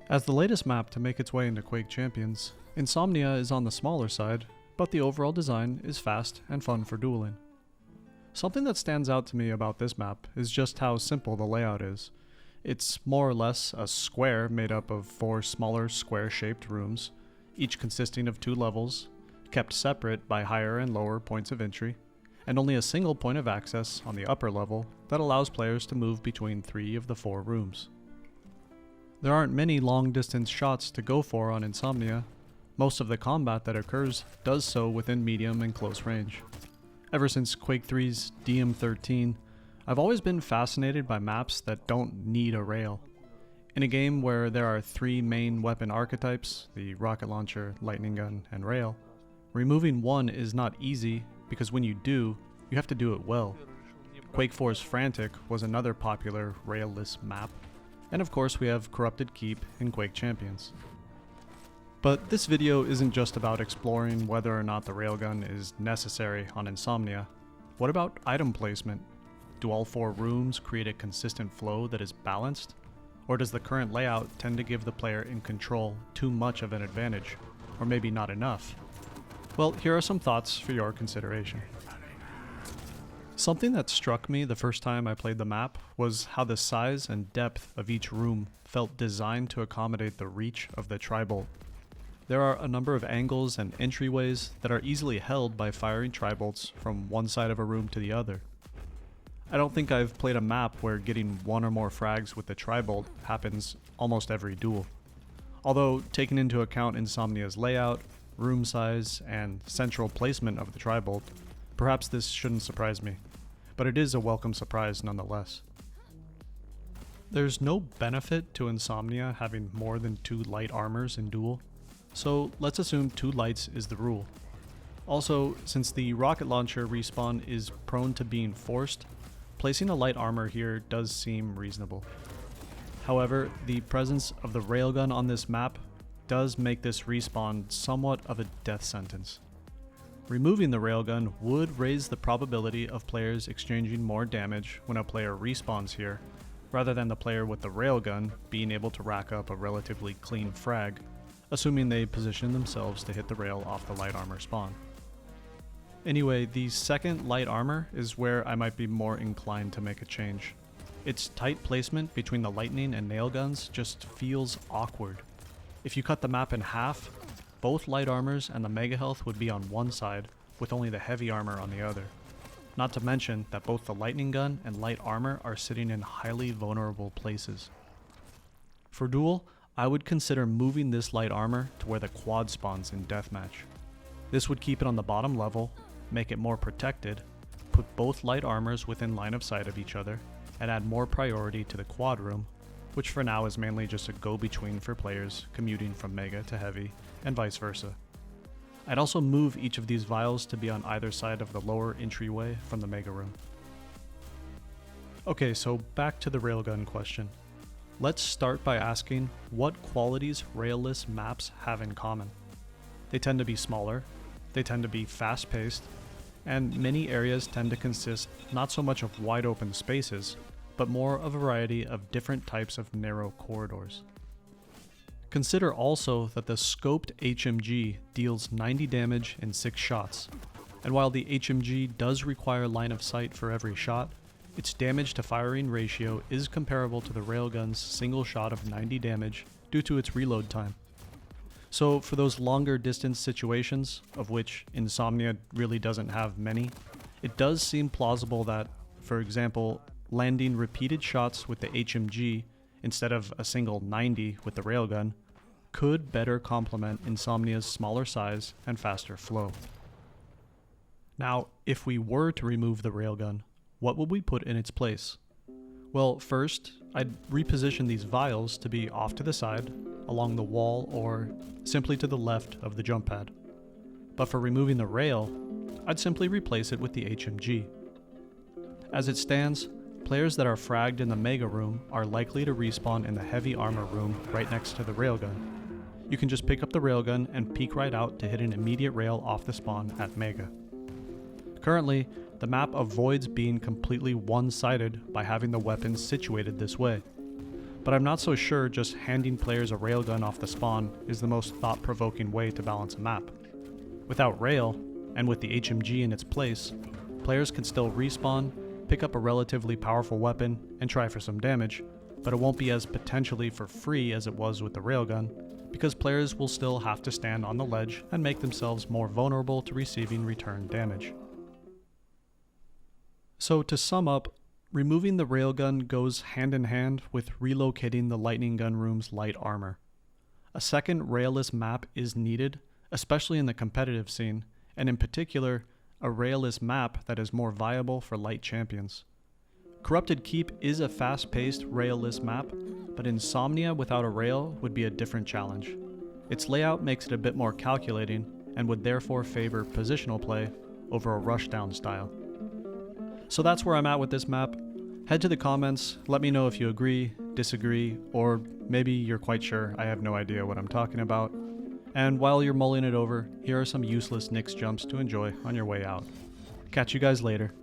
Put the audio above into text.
As the latest map to make its way into Quake Champions, Insomnia is on the smaller side, but the overall design is fast and fun for dueling. Something that stands out to me about this map is just how simple the layout is. It's more or less a square made up of 4 smaller square-shaped rooms, each consisting of 2 levels, kept separate by higher and lower points of entry, and only a single point of access on the upper level that allows players to move between 3 of the 4 rooms. There aren't many long-distance shots to go for on Insomnia. Most of the combat that occurs does so within medium and close range. Ever since Quake 3's DM13, I've always been fascinated by maps that don't need a rail. In a game where there are 3 main weapon archetypes, the rocket launcher, lightning gun, and rail, removing one is not easy because when you do, you have to do it well. Quake 4's Frantic was another popular rail-less map, and of course we have Corrupted Keep in Quake Champions. But this video isn't just about exploring whether or not the railgun is necessary on Insomnia. What about item placement? Do all 4 rooms create a consistent flow that is balanced? Or does the current layout tend to give the player in control too much of an advantage? Or maybe not enough? Well, here are some thoughts for your consideration. Something that struck me the first time I played the map was how the size and depth of each room felt designed to accommodate the reach of the Tribot. There are a number of angles and entryways that are easily held by firing Tribots from one side of a room to the other. I don't think I've played a map where getting 1 or more frags with the Tribot happens almost every duel. Although, taking into account Insomnia's layout, room size, and central placement of the Tribot, perhaps this shouldn't surprise me, but it is a welcome surprise nonetheless. There's no benefit to Insomnia having more than 2 light armors in duel, so let's assume 2 lights is the rule. Also, since the rocket launcher respawn is prone to being forced, placing a light armor here does seem reasonable. However, the presence of the railgun on this map does make this respawn somewhat of a death sentence. Removing the railgun would raise the probability of players exchanging more damage when a player respawns here, rather than the player with the railgun being able to rack up a relatively clean frag, assuming they position themselves to hit the rail off the light armor spawn. Anyway, the second light armor is where I might be more inclined to make a change. Its tight placement between the lightning and nail guns just feels awkward. If you cut the map in half, both light armors and the mega health would be on one side, with only the heavy armor on the other. Not to mention that both the lightning gun and light armor are sitting in highly vulnerable places. For duel, I would consider moving this light armor to where the quad spawns in deathmatch. This would keep it on the bottom level, make it more protected, put both light armors within line of sight of each other, and add more priority to the quad room, which for now is mainly just a go-between for players commuting from mega to heavy, and vice versa. I'd also move each of these vials to be on either side of the lower entryway from the mega room. Okay, so back to the railgun question. Let's start by asking what qualities rail-less maps have in common. They tend to be smaller, they tend to be fast-paced, and many areas tend to consist not so much of wide open spaces, but more of a variety of different types of narrow corridors. Consider also that the scoped HMG deals 90 damage in 6 shots, and while the HMG does require line of sight for every shot, its damage to firing ratio is comparable to the railgun's single shot of 90 damage due to its reload time. So for those longer distance situations, of which Insomnia really doesn't have many, it does seem plausible that, for example, landing repeated shots with the HMG instead of a single 90 with the railgun could better complement Insomnia's smaller size and faster flow. Now, if we were to remove the railgun, what would we put in its place? Well, first, I'd reposition these vials to be off to the side, along the wall, or simply to the left of the jump pad. But for removing the rail, I'd simply replace it with the HMG. As it stands, players that are fragged in the mega room are likely to respawn in the heavy armor room right next to the railgun. You can just pick up the railgun and peek right out to hit an immediate rail off the spawn at mega. Currently, the map avoids being completely one-sided by having the weapons situated this way. but I'm not so sure just handing players a railgun off the spawn is the most thought-provoking way to balance a map. Without rail, and with the HMG in its place, players can still respawn, pick up a relatively powerful weapon, and try for some damage, but it won't be as potentially for free as it was with the railgun, because players will still have to stand on the ledge and make themselves more vulnerable to receiving return damage. So to sum up, removing the railgun goes hand in hand with relocating the lightning gun room's light armor. A second railless map is needed, especially in the competitive scene, and in particular, a railless map that is more viable for light champions. Corrupted Keep is a fast-paced railless map, but Insomnia without a rail would be a different challenge. Its layout makes it a bit more calculating, and would therefore favor positional play over a rushdown style. So that's where I'm at with this map. Head to the comments, let me know if you agree, disagree, or maybe you're quite sure I have no idea what I'm talking about. And while you're mulling it over, here are some useless Nyx jumps to enjoy on your way out. Catch you guys later.